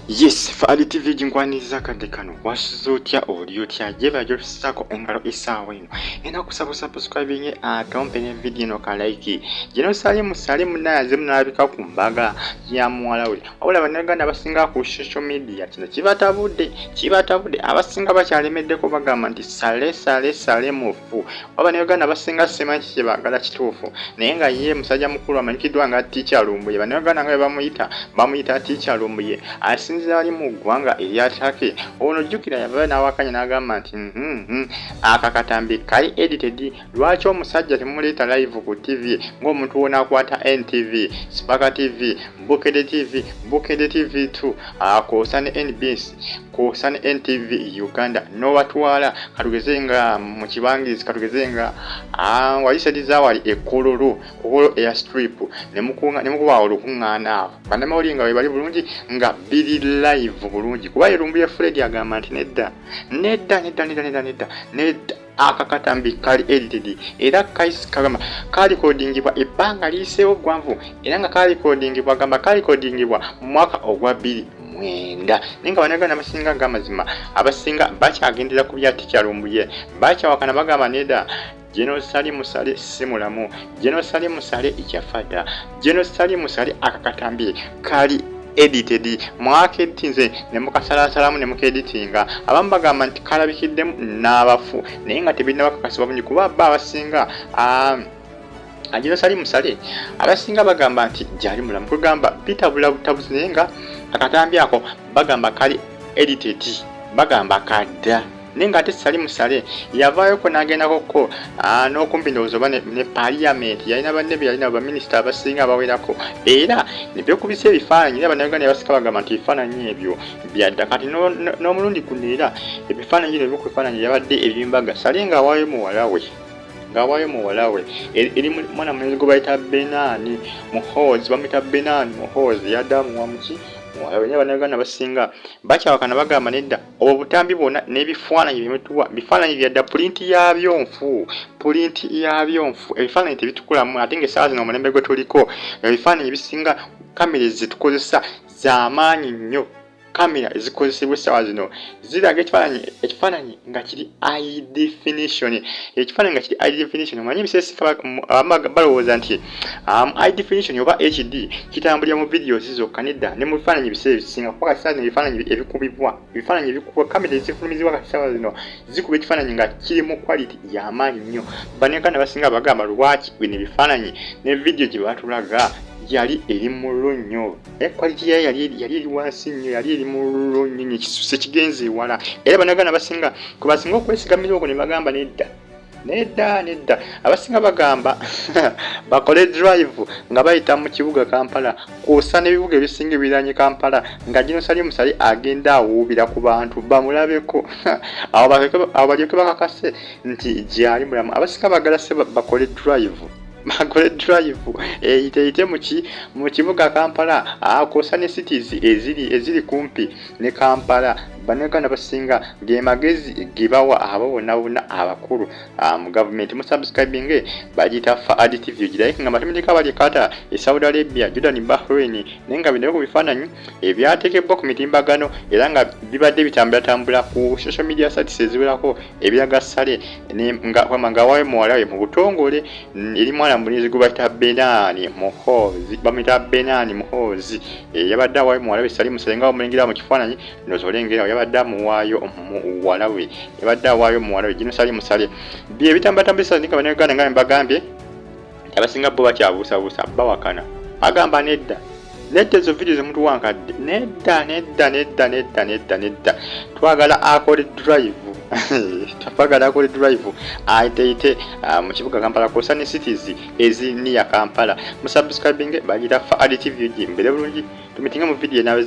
Yes, Babaade TV jingwaniza kadde kano wasuzotya olyotya jeba josako engalo isawa ino ena kusaba subscribing atompe ne video no ka like jino Salim Saleh naye azimnabika ku Mbaga ya Muwala we wabula bannaganda abasinga ku social media kino kibatabudde abasinga bakyalemeddeko bagamba nti Saleh mufu bannaganda abasinga simanyi kyebagala kituufu naye nga ye musajja mukulu amanyikiddwa nga teacher lumbuye bannaganda nga bamuyita teacher lumbuye ali mu ggwanga eryatake ono jjukira yava n'awakanya n'agamba nti akakatambi kali edited lwaki omusajja temuleeta live ku TV ng'omuntu wona akwata NTV, Spark TV, Bukede TV 2 akoosa ne NBS koosa ne NTV Uganda n'owatwala katugeze nga mu kibangirizi katugeze nga walisadiza wali Kololo airstrip ne mukuba olukuŋŋaana awo bannamawulire nga bali bulungi nga biri live bulungi kuba yerumbuye Fred agamba nti nedda akakatambi kali edited era kagamba kali kodingibwa ebbanga liiseewo gwanvu era nga kali kodingibwa gamba kali kodingibwa mu mwaka ogwa 2009 ninga bannaganda abasinga ng'amazima abasinga bakyagendera ku bya tikyalumbuye bakyawakana bagamba nedda Jeno Salim Saleh simulamu Jeno Salim Saleh ikyafada Jeno Salim Saleh akakatambi kali edited mwakedinze ne mukasalasalamu ne mukeditinga abamu bagamba nti kalabikiddemu n'abafu naye nga tebirina bakakasibwa bungi kuba abasinga Jeno Salim Saleh abasinga bagamba nti gyali mulamu kugamba bitabula butabuzi naye nga akatambi ako bagamba kali edited bagamba kadda nenga ate Salim Saleh yavaayo ko nagendako ko n'okumpi ndowooza oba ne parliament yalina banne yalina baminisita abasinga abawerako era nebyokubisa ebifaananyi era bannayuganda abasika bagamba nti ebifaananyi ebyo byadda kati n'omulundi guno era ebifaananyi bino ebyokubifaananyi yabadde eby'Mbaga Saleh ng'awaayo muwala we eri mwana mulenzi gwe bayita Benani Muhoozi bamuyita Benani Muhoozi yadda muwamuki Abanyaganda basinga bakyawakana bagamba nedda obutambi bwonna n'ebifaananyi byemutuwa bifaananyi byadda pulinti yabyo nfu ebifaananyi tebitukulamu ate ng'essaawa zino omulembe gwe tuliko ebifaananyi bisinga kamera ezitukozesa z'amaanyi nnyo kamera ezikozesebwa essaawa zino ziraga ekifaananyi nga kiri high definition omanyi ebiseeseka balowooza nti high definition oba HD kitambulira mu videos zokka nedda ne mu bifaananyi biseera ebisinga kuba kati saa ebifaananyi ebikubibwa kamera ezifulumizibwa kati essaawa zino zikuba ekifaananyi nga kiri mu quality y'amaanyi nnyo bannayuganda basinga bagamba lwaki bino ebifaananyi ne video gye batulaga yali eri mu nnyo quality yayo yali eri wansi nnyo yali eri mu nnyo ekisuse kigenze ewala era bannayuganda basinga kubasinga okwesigamira okwo ne bagamba nedda abasinga bagamba bakole drive nga bayita mu kibuga Kampala kwosa n'ebibuga ebisinga ebiranye Kampala nga Jeno Salim Saleh agenda awuubira ku bantu bamulabeko awo balyoke bakakase nti gyali mulamu abasinga bagala se bakole drive eyite mu kibuga Kampala kwosa ne cities eziri kumpi ne Kampala bannayuganda basinga ge magezi gebawa abawona abakulu mu government mu subscribing bagita Babaade TV girayike nga matemedeka bali kata Saudi Arabia Jordan Bahrain nenga bino ku bifaananyi ebyatekebwa ku mitimbagano era nga bibadde bitambula ku social media sites eziwerako ebiraga Saleh nga wawe muwala we mu butongole eri mwana mulinzi gwe bayita Benani Muhoozi yabadde wawe muwala we Salim Saleh nga omulengera mu kifaananyi nozolengera yabadde muwaayo muwala we Jeno Salim Saleh bye bitambatambisa ndika bannayuganda nga mbagambye abasinga bo bakyabuusabuusa bawakana bagamba nedda ezo video zemutuwankadde nedda twagala akole drive ayite mu kibuga Kampala kwosa ne cities eziniya Kampala mu subscribing bagita Babaade TV mbere bulungi tumitinga mu video nawe